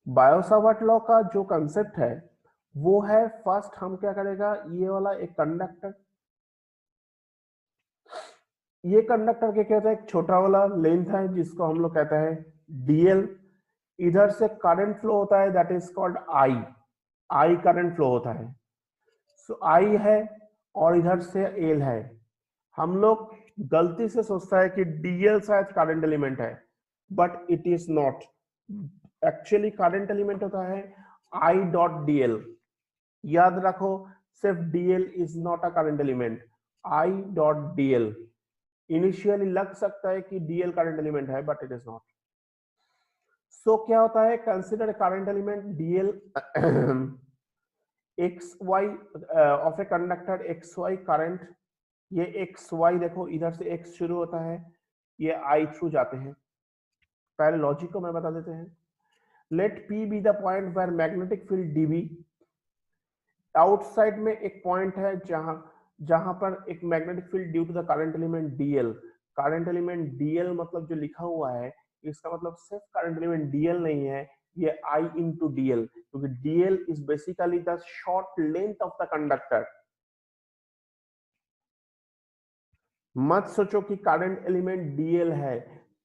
Biot-Savart law का जो concept है वो है, फर्स्ट हम क्या करेगा, ये वाला एक कंडक्टर, ये कंडक्टर के क्या होता है, एक छोटा वाला लेंथ है जिसको हम लोग कहते हैं डीएल। इधर से करंट फ्लो होता है, that is called I, I current flow होता है। सो आई है और इधर से एल है। हम लोग गलती से सोचता है कि डीएल शायद करंट एलिमेंट है, but it is not. Actually current element होता है आई डॉट डीएल। याद रखो, सिर्फ DL is not a current element, I dot DL. Initially लग सकता है कि डीएल करंट एलिमेंट है, but it is not. So क्या होता है, consider current element DL X Y of a conductor X Y current. ये एक्स वाई देखो, इधर से एक्स शुरू होता है, ये आई थ्रू जाते हैं। पहले लॉजिक को मैं बता देते हैं। Let P be the point where magnetic field DB. Outside में एक पॉइंट है जहां जहां पर एक magnetic field due to the current element DL. Current element DL मतलब जो लिखा हुआ है, इसका मतलब सिर्फ करंट एलिमेंट डीएल नहीं है, ये आई इंटू डीएल, क्योंकि DL is basically the short length of the conductor. मत सोचो कि करंट एलिमेंट डीएल है।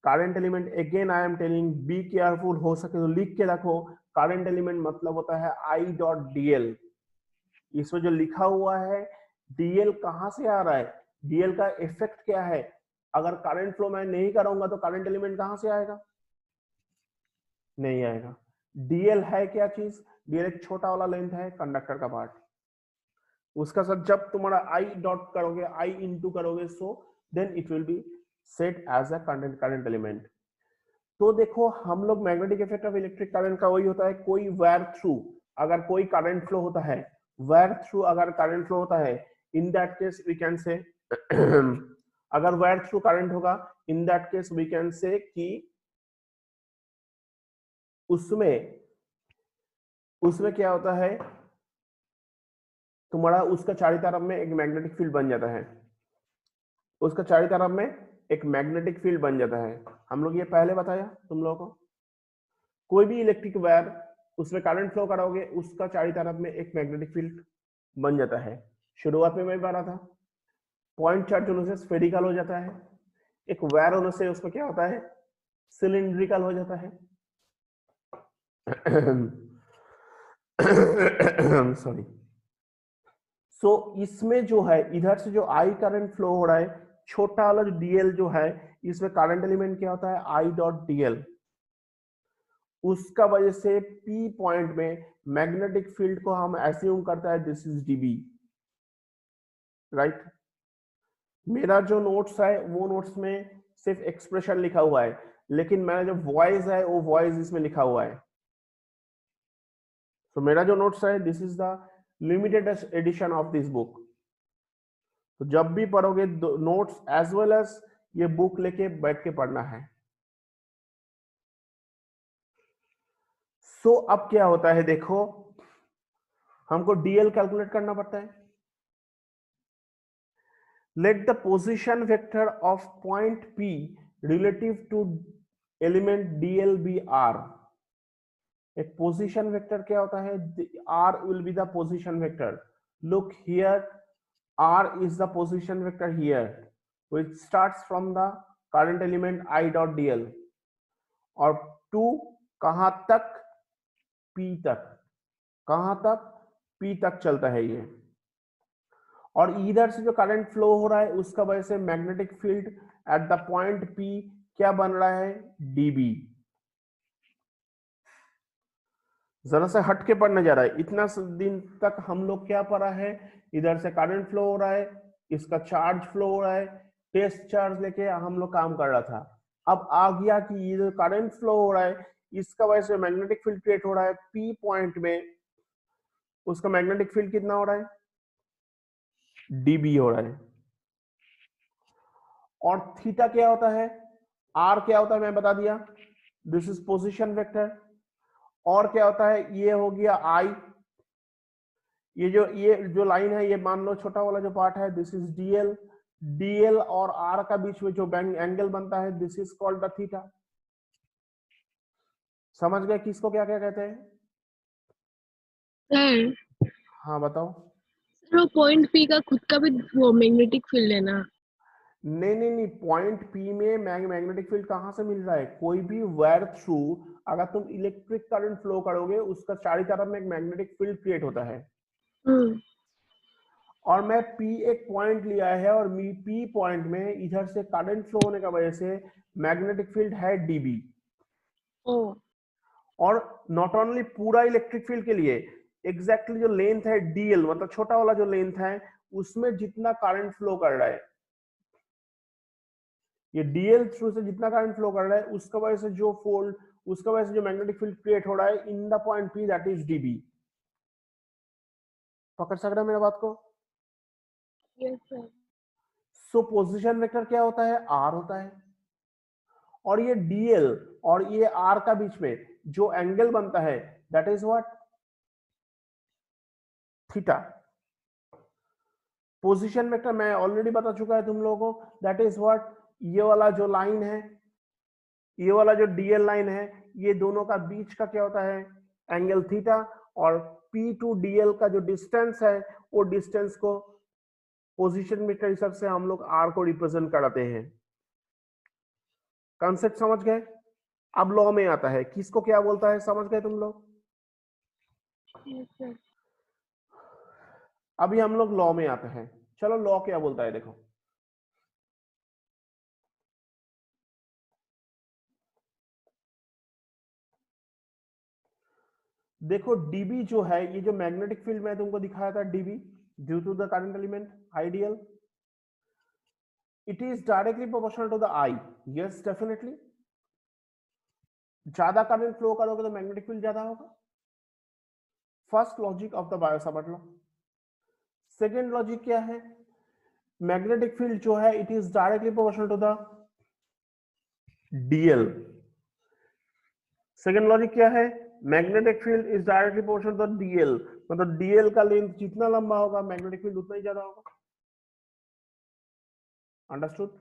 Current element, again I am telling, be careful, हो सके तो लिख के रखो। करंट एलिमेंट मतलब होता है आई डॉट डीएल। इसमें जो लिखा हुआ है डीएल कहां से आ रहा है, डीएल का इफेक्ट क्या है। अगर करंट फ्लो मैं नहीं करूंगा तो करंट एलिमेंट कहां से आएगा, नहीं आएगा। डीएल है क्या चीज, डीएल एक छोटा वाला लेंथ है कंडक्टर का पार्ट। उसका साथ जब तुम्हारा आई डॉट करोगे, आई इंटू करोगे, so then it will be set as a current element. तो देखो, हम लोग magnetic effect of electric current का वही होता है, कोई वायर थ्रू अगर कोई करंट फ्लो होता है, वायर थ्रू अगर करंट फ्लो होता है, in that case we can say अगर वायर थ्रू करंट होगा, in that case we can say कि उसमें उसमें क्या होता है, तुम्हारा उसका चारों तरफ में एक मैग्नेटिक फील्ड बन जाता है, उसका चारों तरफ में एक मैग्नेटिक फील्ड बन जाता है। हम लोग ये पहले बताया तुम लोगों को, कोई भी इलेक्ट्रिक वायर उसमें करंट फ्लो कराओगे, उसका चारों तरफ में एक मैग्नेटिक फील्ड बन जाता है। शुरुआत में मैं बता था, पॉइंट चार्ज होने से स्फेरिकल हो जाता है, एक वायर होने से उसमें क्या होता है, सिलिंड्रिकल हो जाता है। सॉरी। सो इसमें जो है, इधर से जो आई करंट फ्लो हो रहा है, छोटा वाला जो डीएल जो है, इसमें करंट एलिमेंट क्या होता है, आई डॉट डीएल। उसका वजह से पी पॉइंट में मैग्नेटिक फील्ड को हम एज्यूम करता है दिस इज डीबी, राइट। मेरा जो नोट्स है वो नोट्स में सिर्फ एक्सप्रेशन लिखा हुआ है, लेकिन मेरा जो वॉइस है वो वॉइस इसमें लिखा हुआ है। तो मेरा जो नोट्स है, this is the limited edition of this book. तो जब भी पढ़ोगे नोट्स एज वेल एज ये बुक लेके बैठ के पढ़ना है। सो अब क्या होता है, देखो, हमको डीएल कैलकुलेट करना पड़ता है। Let the position vector of point P relative to element DL be R. एक पोजीशन वेक्टर क्या होता है, R will be the position vector. Look here, R is the position vector here which starts from the current element I dot dl और to कहां तक, P तक, कहां तक, P तक चलता है ये। और इधर से जो करंट फ्लो हो रहा है उसका वजह से magnetic field at the point P क्या बन रहा है, dB। जरा सा हट के पढ़ने जा रहा है। इतना दिन तक हम लोग क्या पढ़ा है, इधर से करंट फ्लो हो रहा है, इसका चार्ज फ्लो हो रहा है, टेस्ट चार्ज लेके हम लोग काम कर रहा था। अब आ गया कि ये जो करंट फ्लो हो रहा है, इसका वजह से मैग्नेटिक फील्ड क्रिएट हो रहा है पी पॉइंट में। उसका मैग्नेटिक फील्ड कितना हो रहा है, डीबी हो रहा है। और थीटा क्या होता है, आर क्या होता है मैं बता दिया, दिस इज पोजिशन वेक्टर। और क्या होता है, ये हो गया आई, ये जो लाइन है, ये मान लो छोटा वाला जो पार्ट है, दिस इज डीएल। डीएल और आर का बीच में जो एंगल बनता है, this is called the theta. समझ गए किसको क्या क्या कहते हैं? हाँ बताओ। सर पॉइंट पी का खुद का भी वो मैग्नेटिक फील्ड है ना? नहीं नहीं नहीं, पॉइंट पी में मैग्नेटिक फील्ड कहां से मिल रहा है? कोई भी वायर थ्रू अगर तुम इलेक्ट्रिक करंट फ्लो करोगे उसका चारों तरफ में एक मैग्नेटिक फील्ड क्रिएट होता है। और मैं पी एक पॉइंट लिया है और पी पॉइंट में इधर से करंट फ्लो होने का वजह से मैग्नेटिक फील्ड है डीबी। और नॉट ओनली पूरा इलेक्ट्रिक फील्ड के लिए, एग्जैक्टली जो लेंथ है डीएल, मतलब छोटा वाला जो लेंथ है उसमें जितना करंट फ्लो कर रहा है, ये डीएल थ्रू से जितना करंट फ्लो कर रहा है उसका वजह से जो फोल्ड, उसका वजह से जो मैग्नेटिक फील्ड क्रिएट हो रहा है in the point P, that is dB. पकड़ सक रहा है मेरा बात को? Yes sir. सो पोजीशन वेक्टर क्या होता है? आर होता है। और ये डीएल और ये आर का बीच में जो एंगल बनता है that is what? Theta. Position vector मैं ऑलरेडी बता चुका है तुम लोगों को, दैट इज व्हाट? ये वाला जो लाइन है, ये वाला जो डीएल लाइन है, ये दोनों का बीच का क्या होता है? Angle theta. और पी टू डीएल का जो डिस्टेंस है वो डिस्टेंस को पोजीशन मीटर हिसाब से हम लोग आर को रिप्रेजेंट कराते हैं। कॉन्सेप्ट समझ गए? अब लॉ में आता है, किसको क्या बोलता है, समझ गए तुम लोग? Yes sir. अभी हम लोग लॉ में आते हैं। चलो लॉ क्या बोलता है देखो। देखो डीबी जो है, ये जो मैग्नेटिक फील्ड मैं तुमको दिखाया था DB, due to the current element ideal, it is directly proportional to the I. Yes definitely, ज्यादा करंट फ्लो करोगे तो मैग्नेटिक फील्ड ज्यादा होगा। First logic of the Biot Savart law. Second logic क्या है? मैग्नेटिक फील्ड जो है it is directly proportional to the DL. Second logic क्या है? Magnetic field is directly proportional to the DL, मतलब डीएल का लेंथ जितना लंबा होगा मैग्नेटिक फील्ड उतना ही ज्यादा होगा। अंडरस्टूड?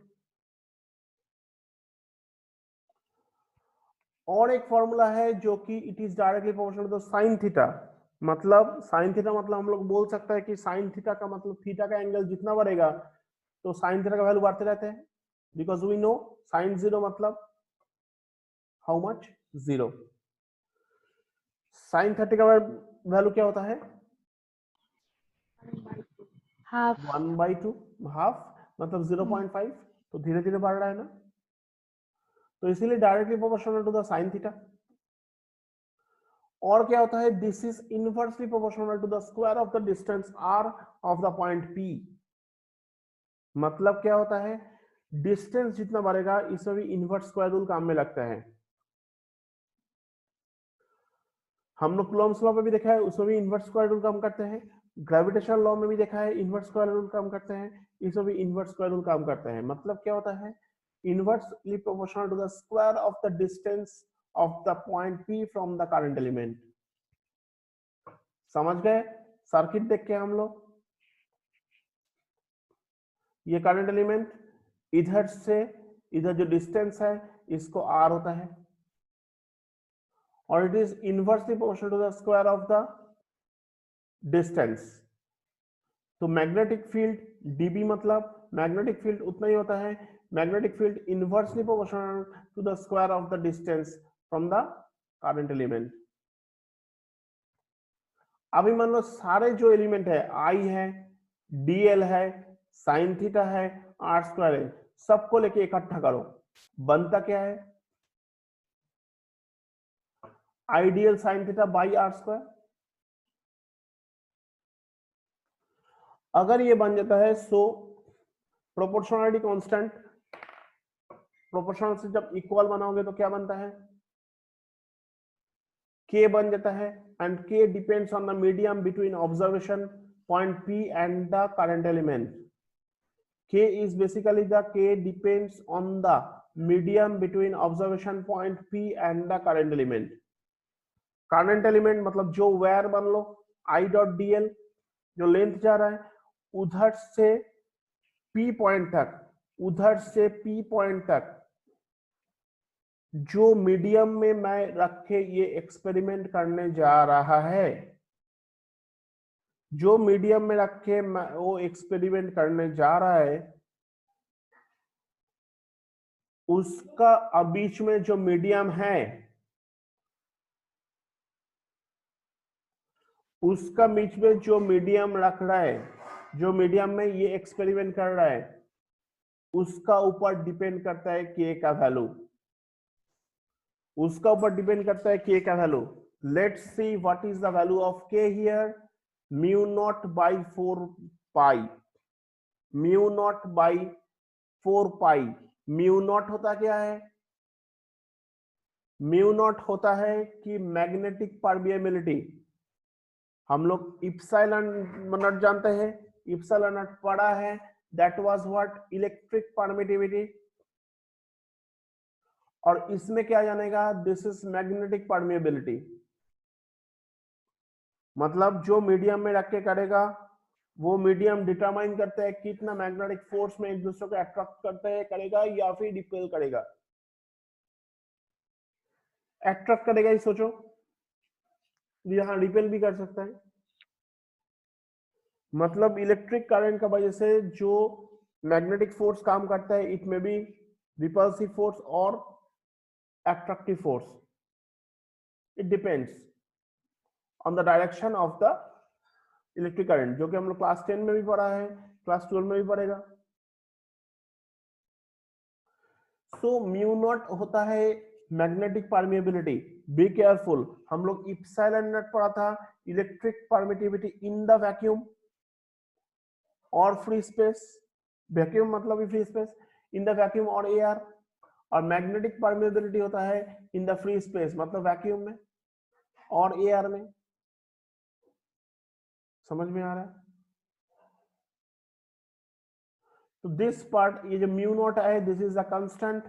और एक फॉर्मूला है जो कि it is directly proportional to sine theta. मतलब साइन थीटा मतलब हम लोग बोल सकते हैं कि साइन थीटा का मतलब थीटा का एंगल जितना बढ़ेगा तो साइन थीटा का वैल्यू बढ़ते रहते हैं, because we know sine zero मतलब हाउ मच? जीरो। साइन 30 का वैल्यू क्या होता है? हाफ। 1/2, हाफ मतलब 0.5। तो धीरे धीरे बढ़ रहा है ना, तो इसीलिए directly proportional to the sine theta. और क्या होता है? This is inversely proportional to the square of the distance R of the point P. मतलब क्या होता है? डिस्टेंस जितना बढ़ेगा इसमें भी इनवर्स स्क्वायर रूल काम में लगता है। हम लोग कूलॉम्स लॉ में भी देखा है, उसमें भी इनवर्स स्क्वायर रूल काम करते हैं। ग्रेविटेशनल लॉ में भी देखा है इनवर्स स्क्वायर रूल काम करते हैं, इसमें भी इनवर्स स्क्वायर रूल काम करते हैं। मतलब क्या होता है? Inversely proportional to the square of the distance of the point P from the current element. समझ गए? सर्किट देख के हम लोग, ये करंट एलिमेंट इधर से इधर जो डिस्टेंस है इसको आर होता है और it is inversely proportional to the square of the distance. तो मैग्नेटिक फील्ड डीबी मतलब मैग्नेटिक फील्ड उतना ही होता है, magnetic field inversely proportional to the square of the distance from the current element. अभी मान लो सारे जो एलिमेंट है, आई है, डीएल है, साइन थीटा है, आर स्क्वायर है, सबको लेके इकट्ठा करो, बनता क्या है? I dl sine theta by R square. अगर ये बन जाता है सो प्रोपोर्शनलिटी कांस्टेंट, प्रोपोर्शनल से जब इक्वल बनाओगे तो क्या बनता है? k बन जाता है and k depends on the medium between observation point p and the current element. k is basically the k depends on the medium between observation point p and the current element। Current element मतलब जो wire मान लो i dot dl, जो length जा रहा है उधर से p point तक, उधर से p पॉइंट तक जो मीडियम में मैं रख के ये एक्सपेरिमेंट करने जा रहा है, जो मीडियम में रख के वो एक्सपेरिमेंट करने जा रहा है, उसका बीच में जो मीडियम है, उसका बीच में जो मीडियम रख रहा है, जो मीडियम में ये एक्सपेरिमेंट कर रहा है, उसका ऊपर डिपेंड करता है के का वैल्यू, उसका ऊपर डिपेंड करता है के का value. Let's see what is the value of k here, mu naught by 4 pi, mu naught by 4 pi. Mu naught होता क्या है? म्यू नॉट होता है कि मैग्नेटिक परमिएबिलिटी। हम लोग इप्सिलॉन नॉट जानते हैं, इप्सिलॉन नॉट पढ़ा है, that was what, electric permittivity. और इसमें क्या जानेगा, दिस इज मैग्नेटिक परमिएबिलिटी। मतलब जो मीडियम में रख के करेगा, वो मीडियम डिटरमाइन करता है कितना मैग्नेटिक फोर्स में एक दूसरे को अट्रैक्ट करते हैं, करेगा या फिर रिपेल करेगा। अट्रैक्ट करेगा ही सोचो, यहां रिपेल भी कर सकता है। मतलब इलेक्ट्रिक करंट का वजह से जो मैग्नेटिक फोर्स काम करता है, इट में बी रिपल्सिव फोर्स और attractive force. It depends on the direction of the electric current, जो कि हम लोग क्लास 10 में भी पढ़ा है, क्लास 12 में भी पढ़ेगा। सो म्यू नॉट होता है मैग्नेटिक परमिएबिलिटी। बी केयरफुल, हम लोग इप्सिलॉन नॉट पढ़ा था, electric permittivity in the vacuum और फ्री स्पेस। वैक्यूम मतलब free space, in the vacuum और एयर। और मैग्नेटिक परमिएबिलिटी होता है इन द फ्री स्पेस, मतलब वैक्यूम में और एयर में। समझ में आ रहा है? तो दिस पार्ट, ये जो म्यू नॉट है, दिस इज अ कांस्टेंट,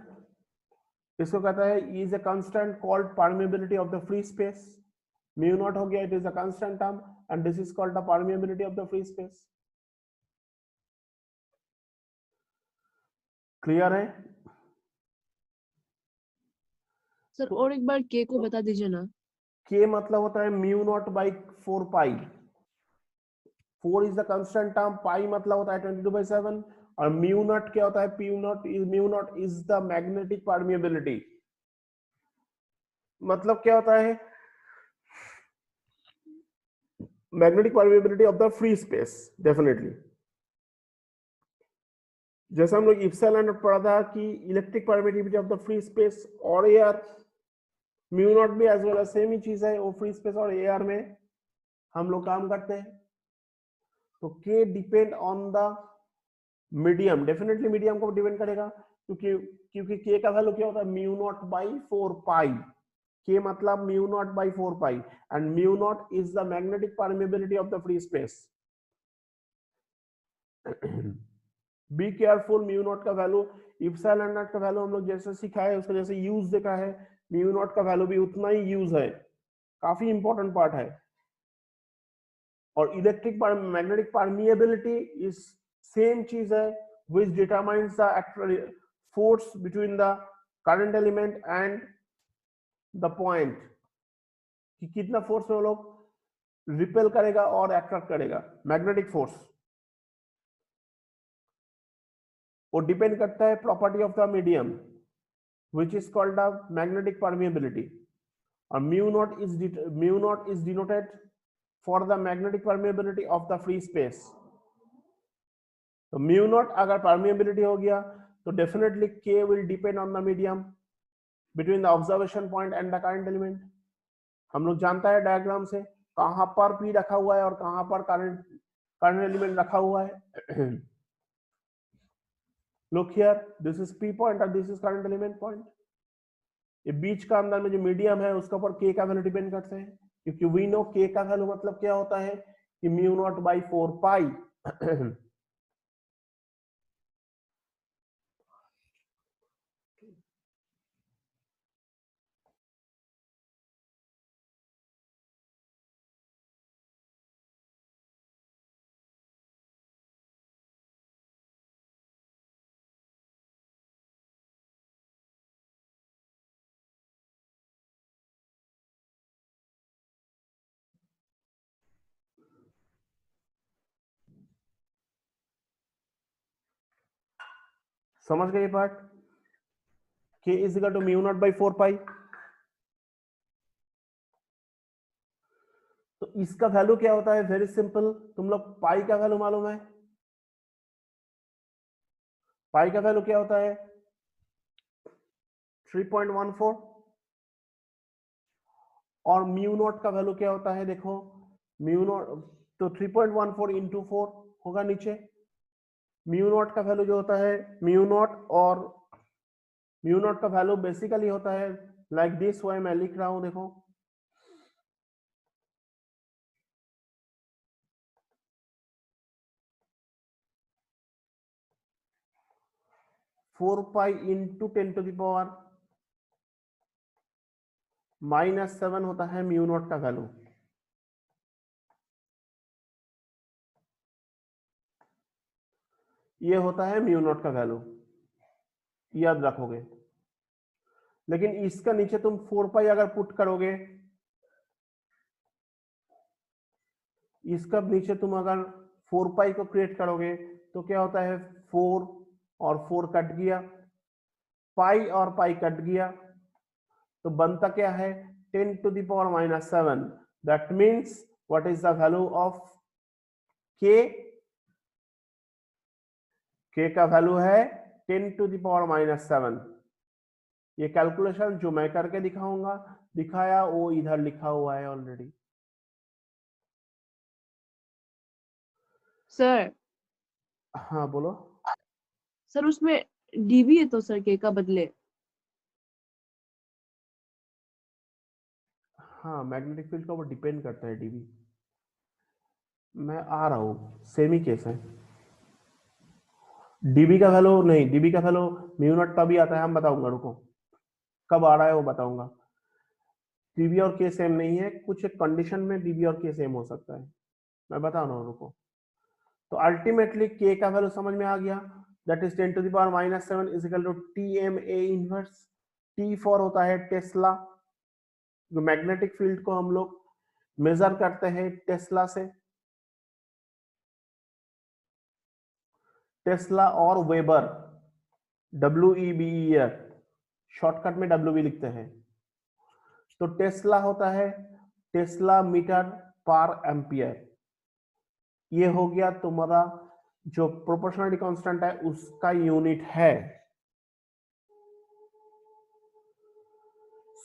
इसको कहता है is a constant called permeability of the free space. Mu naught हो गया, it is a constant term and this is called the permeability of the free space. Clear है? Sir और एक बार के को बता दीजिए ना। के मतलब होता है mu naught by 4 pi. 4 is the constant term, pi मतलब होता है 22/7, और म्यू नॉट क्या होता है? Mu naught is the magnetic permeability. मतलब क्या होता है? Magnetic permeability of the free space, definitely. जैसा हम लोग इप्सिलॉन नॉट पढ़ा था कि electric permittivity of the free space और एयर, म्यू नॉट भी एज वेल एज सेम ही चीज है, वो फ्री स्पेस और एयर में हम लोग काम करते हैं। तो के depend on the medium, definitely medium को डिपेंड करेगा, क्योंकि के का वैल्यू क्या होता है? म्यू नॉट बाई 4 पाई। के मतलब mu naught by 4 pi, and mu naught is the magnetic permeability of the free space. Be careful, mu naught का वैल्यू, इप्सिलॉन नॉट का वैल्यू हम लोग जैसे सीखा है, उसका जैसे यूज देखा है, म्यू नॉट का वैल्यू भी उतना ही यूज है, काफी इंपॉर्टेंट पार्ट है। और electric magnetic permeability is same चीज है, विच determines the force between the current element and the point, कि कितना फोर्स में वो लोग रिपेल करेगा और अट्रैक्ट करेगा। मैग्नेटिक फोर्स वो डिपेंड करता है property of the medium, which is called the magnetic permeability, और mu naught is denoted for the magnetic permeability of the free space। तो mu naught अगर permeability हो गया, तो definitely k will depend on the medium between the observation point and the current element। हम लोग जानता है डायग्राम से कहां पर p रखा हुआ है और कहां पर करंट एलिमेंट रखा हुआ है। Look here, this is p point और this is current element point। ये बीच का अंदर में जो मीडियम है, उसके ऊपर के का वैल्यू डिपेंड करते हैं, क्योंकि वी नो के का वैल्यू मतलब क्या होता है कि म्यू नॉट बाई 4 पाई। समझ गए part? K is equal to mu naught by 4 pi. तो इसका वैल्यू क्या होता है? वेरी सिंपल, तुम लोग पाई का वैल्यू मालूम है? पाई का वैल्यू क्या होता है? 3.14। और म्यू नॉट का वैल्यू क्या होता है? देखो म्यू नॉट तो 3.14 इंटू 4 होगा नीचे। म्यू नॉट का वैल्यू जो होता है, म्यू नॉट और म्यू नॉट का वैल्यू बेसिकली होता है लाइक दिस वे, मैं लिख रहा हूं देखो, फोर पाई इंटू 10⁻⁻⁻⁷ होता है म्यू नॉट का वैल्यू। ये होता है म्यू नॉट का वैल्यू, याद रखोगे। लेकिन इसका नीचे तुम 4 पाई अगर पुट करोगे, इसका नीचे तुम अगर 4 पाई को क्रिएट करोगे तो क्या होता है? 4 और 4 कट गया, पाई और पाई कट गया, तो बनता क्या है? 10⁻⁻⁷। That means what is the value of k? k का वैल्यू है 10⁻⁻⁷। ये कैलकुलेशन जो मैं करके दिखाया वो इधर लिखा हुआ है ऑलरेडी। सर हाँ बोलो। सर उसमें डीबी है तो सर के का बदले। हाँ, मैग्नेटिक फील्ड का वो डिपेंड करता है डीबी। मैं आ रहा हूँ, सेमी केस है। डीबी का वैल्यू नहीं, डीबी का वैल्यू म्यू नॉट तभी आता है, हम बताऊंगा, रुको कब आ रहा है वो बताऊंगा। डीबी और के सेम नहीं है, कुछ कंडीशन में डीबी और के सेम हो सकता है, मैं बता रहा हूँ, रुको। तो अल्टीमेटली के का वैल्यू समझ में आ गया, that is 10⁻⁻⁷ is equal to TMA inverse. T for होता है टेस्ला, जो मैग्नेटिक फील्ड को हम लोग मेजर करते हैं टेस्ला से। टेस्ला और वेबर, WEBER, शॉर्टकट में WB लिखते हैं। तो टेस्ला होता है टेस्ला मीटर पर एम्पियर। ये हो गया तुम्हारा जो प्रोपोर्शनलिटी कांस्टेंट है उसका यूनिट है।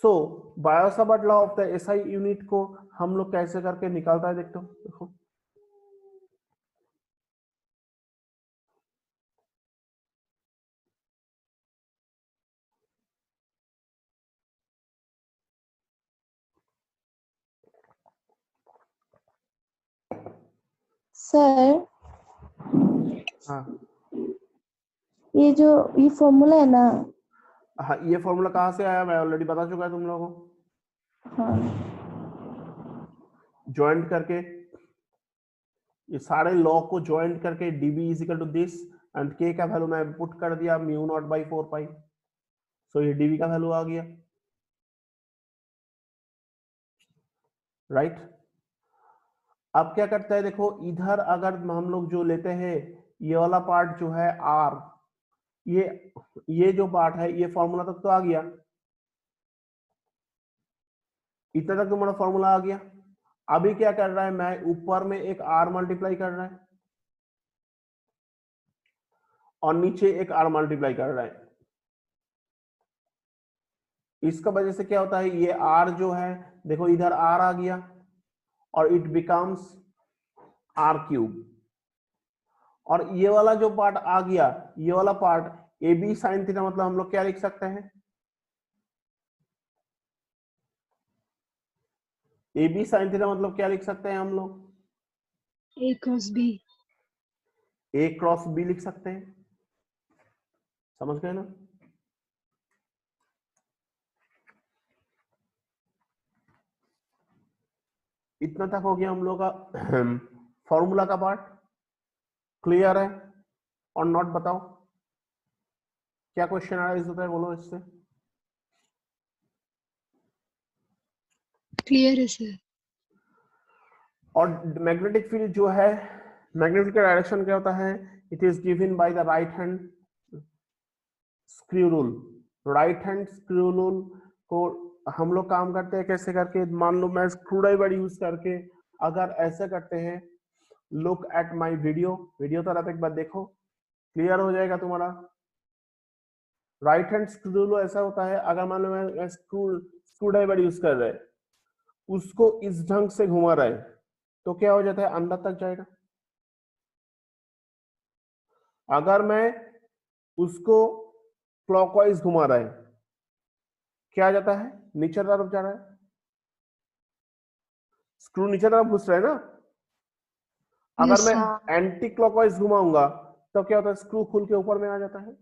So Biot Savart law of the SI unit को हम लोग कैसे करके निकालता है देखते हो, देखो सर हाँ ये फॉर्मूला है ना। हाँ, ये फॉर्मूला कहाँ से आया मैं ऑलरेडी बता चुका है तुम लोगों को। हाँ ज्वाइंट करके ये सारे लॉ को ज्वाइंट करके dB is equal to this and k का वैल्यू मैं पुट कर दिया mu naught by 4 pi. So ये dB का वैल्यू आ गया, राइट। अब क्या करता है देखो, इधर अगर हम लोग जो लेते हैं ये वाला पार्ट जो है r, ये जो पार्ट है ये फॉर्मूला तक तो आ गया, इतना तक तुम्हारा फॉर्मूला आ गया। अभी क्या कर रहा है, मैं ऊपर में एक r मल्टीप्लाई कर रहा है और नीचे एक r मल्टीप्लाई कर रहा है। इसका वजह से क्या होता है, ये r जो है देखो इधर r आ गया और इट बिकम्स r क्यूब। और ये वाला जो पार्ट आ गया, ये वाला पार्ट AB साइन थीटा, मतलब हम लोग क्या लिख सकते हैं, AB साइन थीटा मतलब क्या लिख सकते हैं हम लोग, A cross B। A cross B लिख सकते हैं। समझ गए ना? इतना तक हो गया हम लोग का फॉर्मूला का पार्ट। क्लियर है और नॉट? बताओ क्या क्वेश्चन अराइज होता है, बोलो इससे। क्लियर है सर। और मैग्नेटिक फील्ड जो है, मैग्नेटिक का डायरेक्शन क्या होता है, it is given by the right hand screw rule, right hand screw rule को हम लोग काम करते हैं कैसे करके, मान लो मैं स्क्रू ड्राइवर यूज करके अगर ऐसे करते हैं, लुक एट माय वीडियो तो एक बार देखो, क्लियर हो जाएगा तुम्हारा। राइट हैंड स्क्रू रूल ऐसा होता है, अगर मान लो मैं स्क्रू ड्राइवर यूज कर रहे, उसको इस ढंग से घुमा रहे तो क्या हो जाता है, अंदर तक जाएगा। अगर मैं उसको क्लॉकवाइज घुमा रहा है, क्या आ जाता है, नीचे तरफ जा रहा है, स्क्रू नीचे तरफ घुस रहा है ना। अगर Yes, मैं sir. एंटी क्लॉकवाइज घुमाऊंगा तो क्या होता है, स्क्रू खुल के ऊपर में आ जाता है।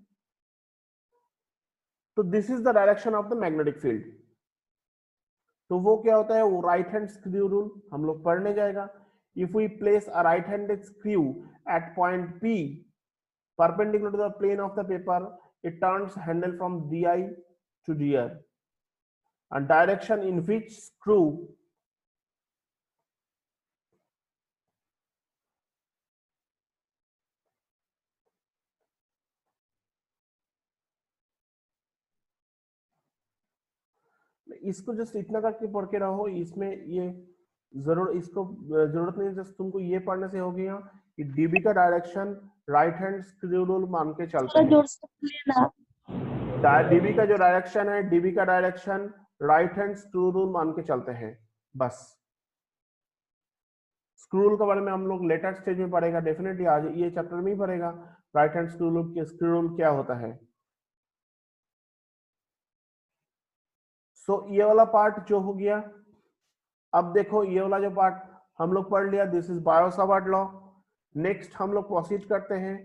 तो this is the direction of the magnetic field. तो वो क्या होता है, वो राइट हैंड स्क्रू रूल हम लोग पढ़ने जाएगा। If we place a right handed screw at point P perpendicular to the plane of the paper, it turns handle from DI to DR, and direction in which screw इसको just इतना करके पढ़ के रहो, इसमें ये इसको जरूरत नहीं, जस्ट तुमको ये पढ़ने से हो गया कि डीबी का direction right hand screw rule मान के चलते थोड़ा हैं। जोर से बोलिए ना। डीबी का जो डायरेक्शन है, डीबी का direction right hand screw rule मान के चलते हैं बस। स्क्रू रूल के बारे में हम लोग लेटर स्टेज में पढ़ेगा, डेफिनेटली आज ये चैप्टर में ही पढ़ेगा, राइट हैंड स्क्रू रूल क्या होता है। सो ये वाला पार्ट जो हो गया। अब देखो ये वाला जो पार्ट हम लोग पढ़ लिया, this is Biot Savart law. Next हम लोग प्रोसीड करते हैं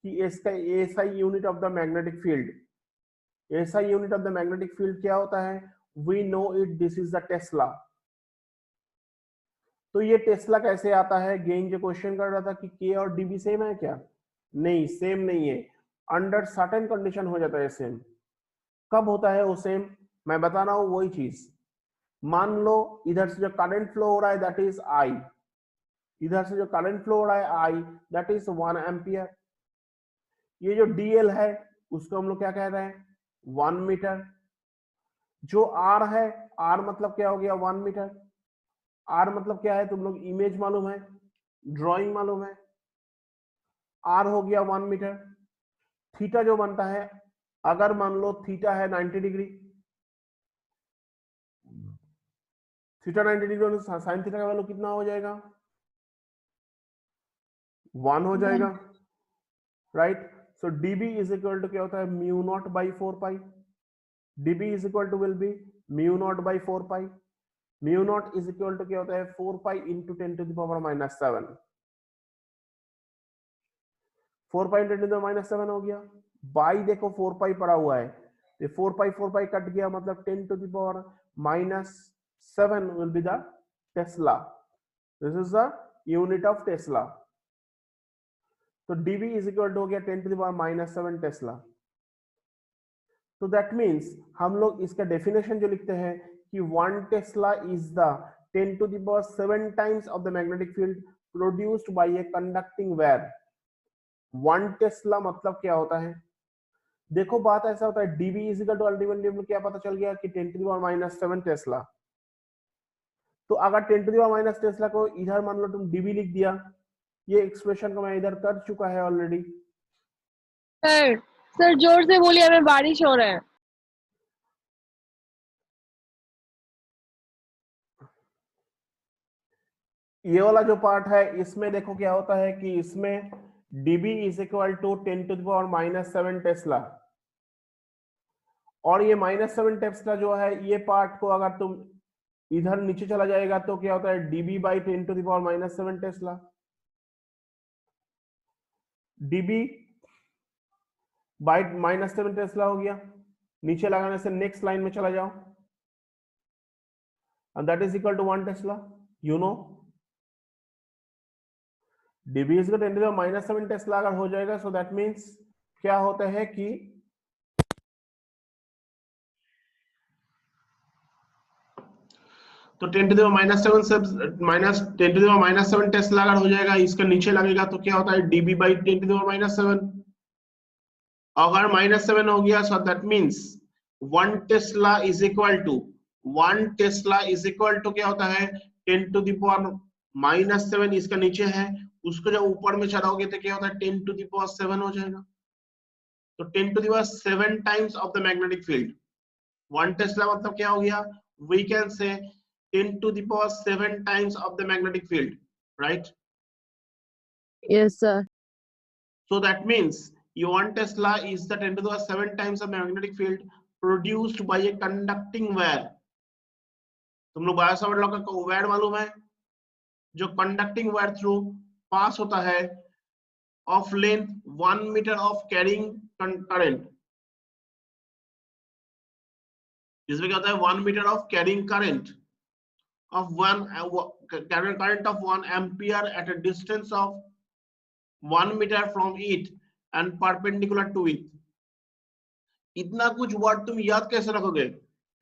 कि इसका SI unit of the magnetic field, SI unit of the magnetic field क्या होता है, we know it, this is the tesla. तो ये टेस्ला कैसे आता है, गेन जो क्वेश्चन कर रहा था कि के और डीबी सेम है क्या, नहीं सेम नहीं है, अंडर सर्टेन कंडीशन हो जाता है सेम। कब होता है वो सेम, मैं बता रहा हूं वही चीज। मान लो इधर से जो करंट फ्लो हो रहा है दैट इज आई, इधर से जो करंट फ्लो हो रहा है आई दैट इज 1 एम्पियर। ये जो डीएल है उसको हम लोग क्या कह रहे हैं, 1 मीटर। जो आर है, आर मतलब क्या हो गया, 1 मीटर। आर मतलब क्या है, तुम लोग इमेज मालूम है, ड्राइंग मालूम है, आर हो गया 1 मीटर। थीटा जो बनता है, अगर मान लो थीटा है 90 degree, theta 90 degree, sine theta का वैल्यू कितना हो जाएगा, 1 हो जाएगा, right. So dB is equal to क्या होता है, mu naught by 4 pi. DB is equal to will be mu naught by 4 pi. Mu naught is equal to क्या होता है, 4 pi into 10 to the power -7। 4 pi into 10 to the -7 हो गया। By देखो 4 पाई पड़ा हुआ है, तो 4 पाई कट गया, मतलब 10 to the power -7 will be the Tesla. This is the unit of Tesla. तो dB is equal to हो गया 10 to the power -7 टेस्ला। तो दैट मीन्स हम लोग इसका डेफिनेशन जो लिखते हैं कि 1 tesla is the 10 to the power 7 times of the magnetic field produced by a conducting wire। 1 tesla मतलब क्या होता है, देखो बात ऐसा होता है, dB is equal to ultimately क्या पता चल गया कि 10 to the power -7 टेस्ला। तो अगर 10 to the power minus tesla को इधर मान लो तुम डीबी लिख दिया, ये एक्सप्रेशन को मैं इधर कर चुका है ऑलरेडी। सर जोर से बोलिए, हमें बारिश हो रहा है। ये वाला जो पार्ट है इसमें देखो क्या होता है कि इसमें dB is equal to 10 to the power -7 tesla, और ये -7 टेस्ला जो है ये पार्ट को अगर तुम इधर नीचे चला जाएगा तो क्या होता है, dB by 10 to the power -7 tesla. dB by -7 tesla हो गया, नीचे लगाने से नेक्स्ट लाइन में चला जाओ, and that is equal to 1 Tesla. you know dB is equal to 10 to the power -7 Tesla अगर हो जाएगा, so that means क्या होता है कि तो 10 टू द पावर -7 से -10 टू द पावर -7 टेस्ला अगर हो जाएगा, इसका नीचे लगेगा तो क्या होता है, dB by 10 to the power -7। अगर -7 हो गया so that means 1 tesla is equal to 1 tesla is equal to क्या होता है 10 टू द पावर -7, इसका नीचे है, उसको जब ऊपर में चढ़ाओगे तो क्या होता है 10 टू द पावर 7 हो जाएगा। तो 10 to the power 7 times of the magnetic field. 1 tesla मतलब क्या हो गया, वी कैन से 10 to the power 7 times of the magnetic field, right? Yes, sir. So that means your 1 Tesla is the 10 to the power 7 times of magnetic field produced by a conducting wire. तुम लोग bio Savart law का wire मालूम है, जो conducting wire through pass होता है of length 1 meter of carrying current, जिसमें क्या होता है 1 meter of carrying current of current of 1 ampere at a distance of 1 meter from it and perpendicular to it. इतना कुछ वर्ड तुम याद कैसे रखोगे?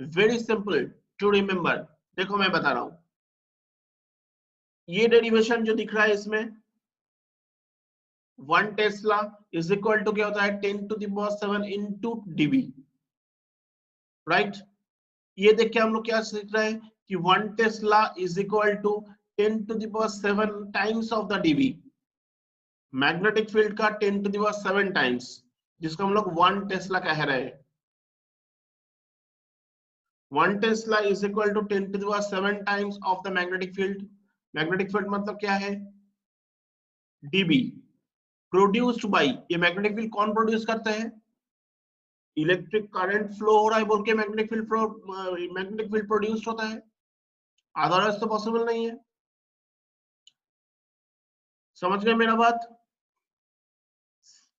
Very simple to remember. देखो मैं बता रहा हूं, ये डेरिवेशन जो दिख रहा है इसमें 1 टेस्ला इज इक्वल टू क्या होता है 10 to the power 7 into dB, right? ये देख के हम लोग क्या सीख रहे हैं कि 1 tesla is equal to 10 to the power 7 times of the dB, magnetic field का 10 टू द पावर 7 टाइम्स, जिसको हम लोग 1 टेस्ला कह रहे हैं। 1 tesla is equal to 10 to the power 7 times of the magnetic field. Magnetic field मतलब क्या है, डीबी। प्रोड्यूस्ड बाय, ये मैग्नेटिक फील्ड कौन प्रोड्यूस करते हैं, इलेक्ट्रिक करंट फ्लो हो रहा है बोल के मैग्नेटिक फील्ड प्रोड्यूस होता है, अदरवाइज तो पॉसिबल नहीं है। समझ गए मेरा बात?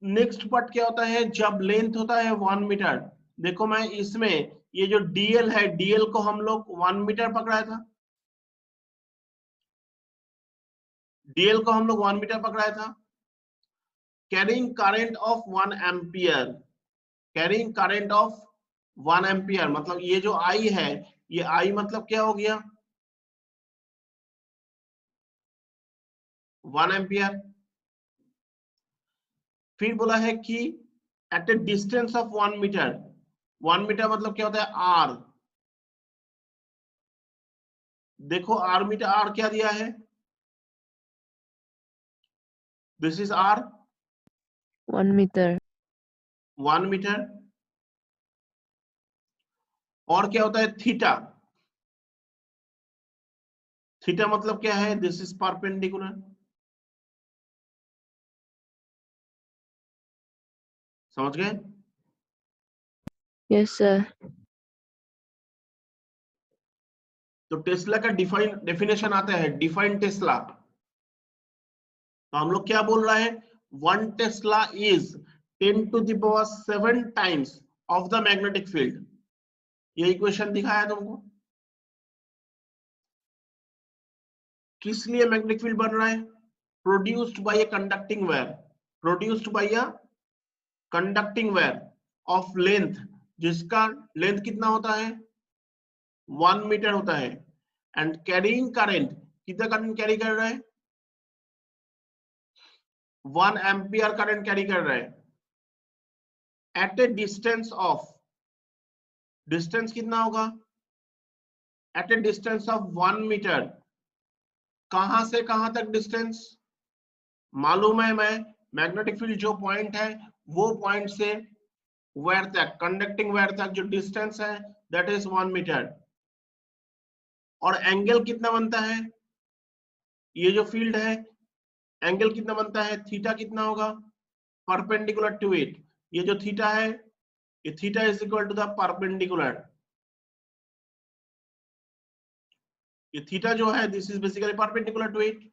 नेक्स्ट पार्ट क्या होता है, जब लेंथ होता है 1 मीटर। देखो मैं इसमें ये जो डीएल है, डीएल को हम लोग 1 मीटर पकड़ाया था, डीएल को हम लोग 1 मीटर पकड़ाया था। Carrying current of 1 ampere, carrying current of 1 ampere मतलब ये जो आई है, ये आई मतलब क्या हो गया 1 एम्पियर। फिर बोला है कि at a distance of 1 metre, 1 metre मतलब क्या होता है आर। देखो आर मीटर, आर क्या दिया है, this is R 1 meter. 1 metre. और क्या होता है थीटा, थीटा मतलब क्या है, दिस इज परपेंडिकुलर। समझ गए? Yes, sir. तो टेस्ला का डेफिनेशन आता है, डिफाइन टेस्ला। तो हम लोग क्या बोल रहे हैं, 1 tesla is 10 to the power 7 times of the magnetic field. ये इक्वेशन दिखाया तुमको। किस लिए मैग्नेटिक फील्ड बन रहा है, produced by a conducting wire, produced by a conducting wire of length, जिसका लेंथ कितना होता है 1 मीटर होता है, एंड कैरिंग करंट, कितना करंट कैरी कर रहा है 1 एम्पियर करंट कैरी कर रहा है at a distance of, distance कितना होगा at a distance of 1 metre. कहां से कहां तक डिस्टेंस मालूम है, मैं मैग्नेटिक फील्ड जो पॉइंट है वो पॉइंट से वायर तक, कंडक्टिंग वायर तक जो डिस्टेंस है दैट इज 1 मीटर। और एंगल कितना बनता है, ये जो फील्ड है एंगल कितना बनता है, थीटा कितना होगा परपेंडिकुलर टू इट। ये जो थीटा है, ये theta is equal to the perpendicular, ये थीटा जो है this is basically perpendicular to it.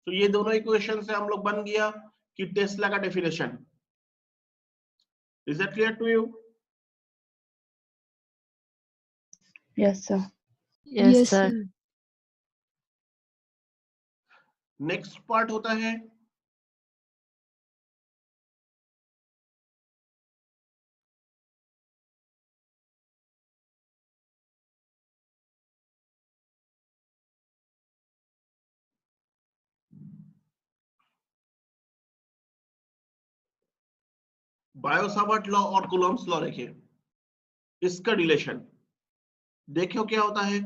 तो ये दोनों इक्वेशन से हम लोग बन गया कि टेस्ला का definition. Is that clear to you? Yes, sir. Yes, Yes, sir. sir. Next part होता है बायो-सावर्ट लॉ और कूलॉम्स लॉ देखिए, इसका रिलेशन देखियो क्या होता है।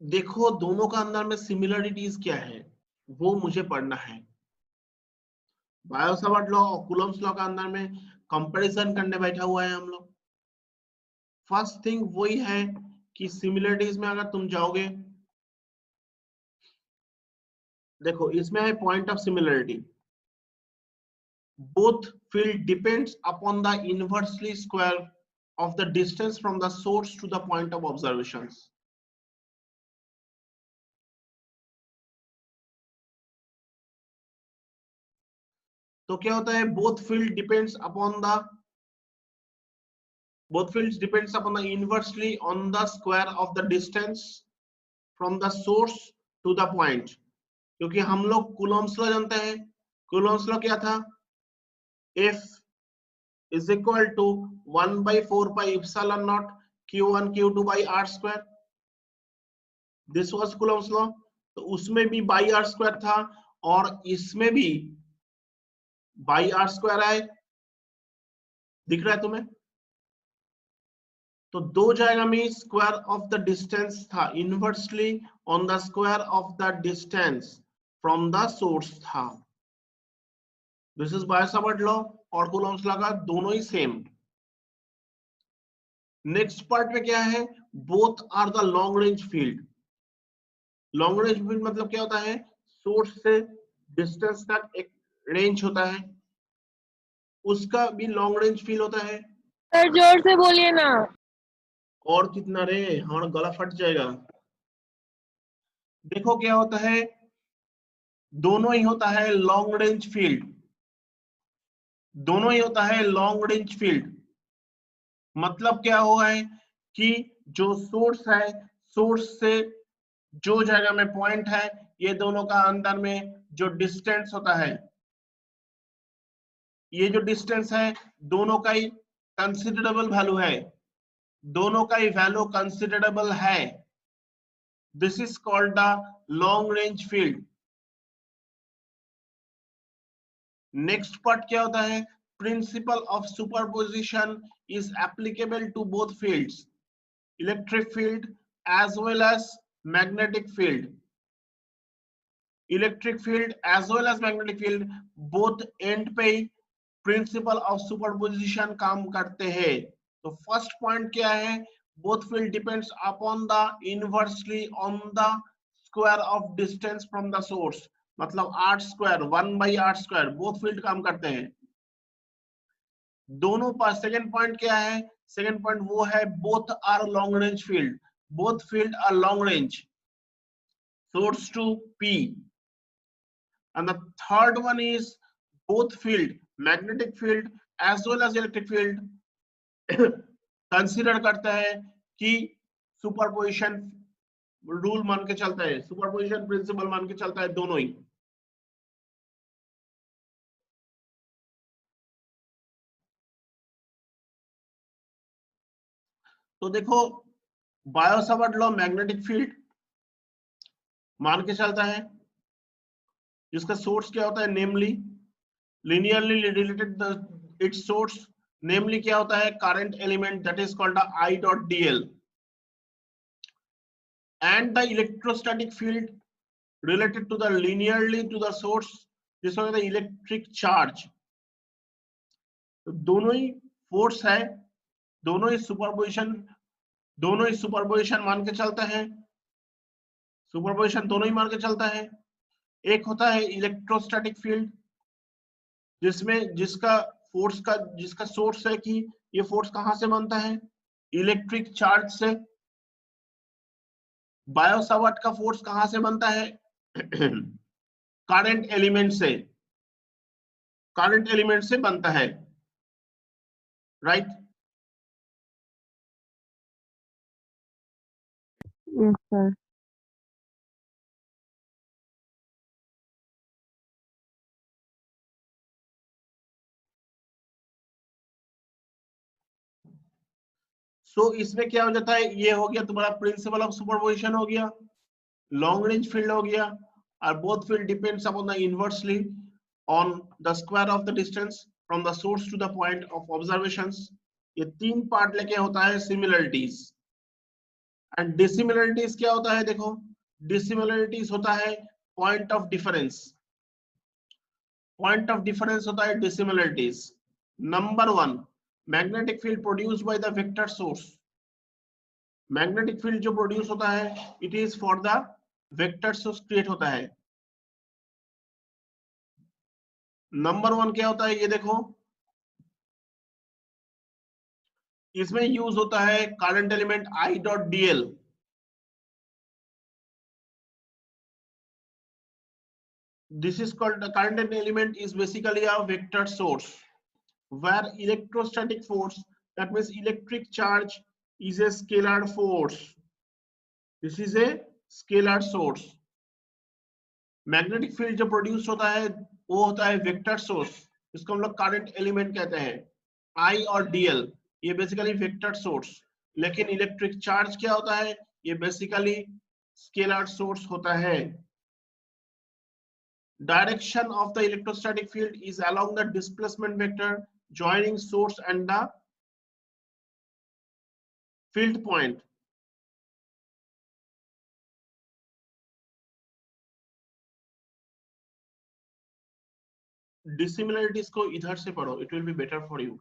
देखो दोनों का अंदर में सिमिलरिटीज क्या है वो मुझे पढ़ना है। बायो-सावर्ट लॉ और कूलॉम्स लॉ का अंदर में कंपैरिजन करने बैठा हुआ है हम लोग। फर्स्ट थिंग वही है कि सिमिलरिटीज में अगर तुम जाओगे, देखो इसमें है point of similarity, both field depends upon the inversely square of the distance from the source to the point of observations. तो क्या होता है, both fields depends upon the inversely on the square of the distance from the source to the point. क्योंकि हम लोग Coulomb's law जानते हैं। Coulomb's law क्या था, F is equal to 1 by 4 pi epsilon naught q1 q2 by r square. This was Coulomb's law। तो उसमें भी बाई आर स्क्वायर था और इसमें भी बाई आर स्क्वायर है, दिख रहा है तुम्हें। तो दो जगह में स्क्वायर ऑफ द डिस्टेंस था, inversely on the square of the distance from the source था। दिस इज बायो-सावर्ट लॉ और कूलॉम्स लॉ का दोनों ही सेम। नेक्स्ट पार्ट में क्या है, both are the long range field. Long range field मतलब क्या होता है, सोर्स से डिस्टेंस तक एक रेंज होता है, उसका भी लॉन्ग रेंज फील्ड होता है। सर जोर से बोलिए ना। और कितना रे, हमारा गला फट जाएगा। देखो क्या होता है, दोनों ही होता है लॉन्ग रेंज फील्ड, दोनों ही होता है लॉन्ग रेंज फील्ड। मतलब क्या हुआ है कि जो सोर्स है, सोर्स से जो जगह में पॉइंट है, ये दोनों का अंदर में जो डिस्टेंस होता है, ये जो डिस्टेंस है दोनों का ही कंसिडरेबल वैल्यू है, दोनों का ही वैल्यू कंसिडरेबल है। This is called the long range field. Next part क्या होता है, principle of superposition is applicable to both fields, electric field as well as magnetic field. Electric field as well as magnetic field both end पे principle of superposition काम करते हैं। तो first point क्या है, both field depends upon the inversely on the square of distance from the source, मतलब R square 1 by R square, both field काम करते हैं दोनों पर। सेकंड पॉइंट क्या है, सेकंड पॉइंट वो है both are long range field, both field are long range, source to P। And the third one is both field, magnetic field as well as electric field consider करता है कि superposition rule मान के चलता है, superposition principle मान के चलता है दोनों ही। तो देखो बायो-सावर्ट लॉ मैग्नेटिक फील्ड मान के चलता है, जिसका सोर्स क्या होता है, नेमली linearly related its source, namely क्या होता है, current element that is called I dot dl, and the electrostatic field related to the linearly to the source, this is the electric charge। तो दोनों ही फोर्स है, दोनों ही सुपरपोजिशन मान के चलता है, सुपरपोजिशन दोनों ही मान के चलता है। एक होता है इलेक्ट्रोस्टैटिक फील्ड, जिसमें जिसका सोर्स है कि ये फोर्स कहां से बनता है, इलेक्ट्रिक चार्ज से। बायो-सावर्ट का फोर्स कहां से बनता है करंट एलिमेंट से, करंट एलिमेंट से बनता है, राइट। Yes sir. सो इसमें क्या हो जाता है, ये हो गया तुम्हारा प्रिंसिपल ऑफ सुपरपोजिशन हो गया, लॉन्ग रेंज फील्ड हो गया, और both field depends upon the inversely on the square of the distance from the source to the point of observations. ये तीन पार्ट लेके होता है सिमिलरिटीज। एंड डिसिमिलरिटीज क्या होता है, देखो डिसिमिलरिटीज होता है point of difference. Point of difference होता है dissimilarities. Number 1, magnetic field produced by the vector source. Magnetic field जो प्रोड्यूस होता है it is for the vector source create होता है। नंबर 1 क्या होता है, ये देखो इसमें यूज होता है current element I dot dl। This is called the current element is basically a vector source where electrostatic force, that means electric charge, is a scalar force. This is a scalar source. Magnetic field जो produce होता है वो होता है vector source, इसको हम लोग current element कहते हैं। I और dl ये बेसिकली वेक्टर सोर्स, लेकिन इलेक्ट्रिक चार्ज क्या होता है, ये बेसिकली स्केलर सोर्स होता है। Direction of the electrostatic field is along the displacement vector joining source and the field point. Dissimilarities को इधर से पढ़ो, it will be better for you.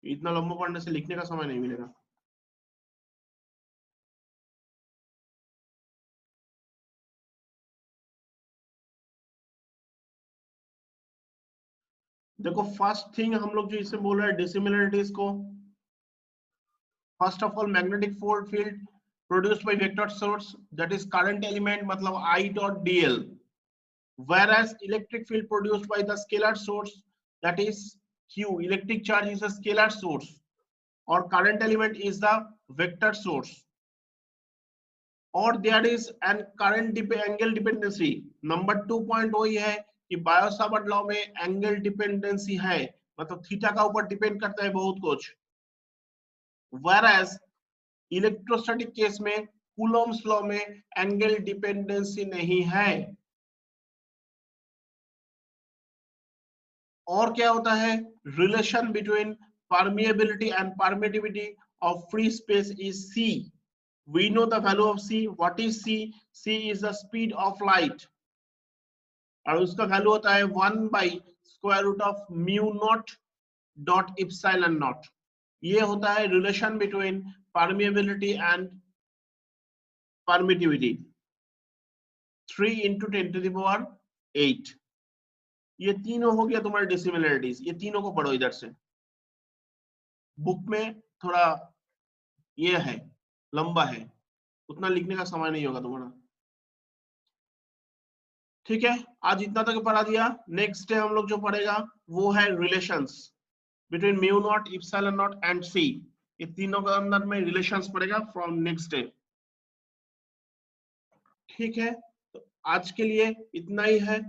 इतना लंबा पढ़ने से लिखने का समय नहीं मिलेगा। देखो फर्स्ट थिंग हम लोग जो इसे बोल रहे हैं डिसिमिलरिटीज को, first of all magnetic field produced by vector source that is current element मतलब I dot dl, whereas electric field produced by the scalar source that is Q, electric charge is a scalar source or current element is the vector source, or there is an current angle dependency। Number 2 point वही है कि Biot-Savart law में angle dependency है, मतलब theta का ऊपर depend करता है बहुत कुछ। whereas इलेक्ट्रोस्टैटिक केस में कूलॉम्स लॉ में एंगल डिपेंडेंसी नहीं है। और क्या होता है, relation between permeability and permittivity of free space is C। We know the value of C. What is C? C is the speed of light और उसका वैल्यू होता है 1/√of mu naught dot epsilon naught। ये होता है relation between permeability and permittivity, 3 × 10⁸। ये तीनों हो गया तुम्हारे डिसिमिलरिटीज, ये तीनों को पढ़ो इधर से। बुक में थोड़ा ये है लंबा है, उतना लिखने का समय नहीं होगा तुम्हारा। ठीक है, आज इतना तक पढ़ा दिया। नेक्स्ट डे हम लोग जो पढ़ेगा वो है relations between mu naught, epsilon naught and c. ये तीनों के अंदर में रिलेशंस पढ़ेगा फ्रॉम नेक्स्ट डे। ठीक है, तो आज के लिए इतना ही है।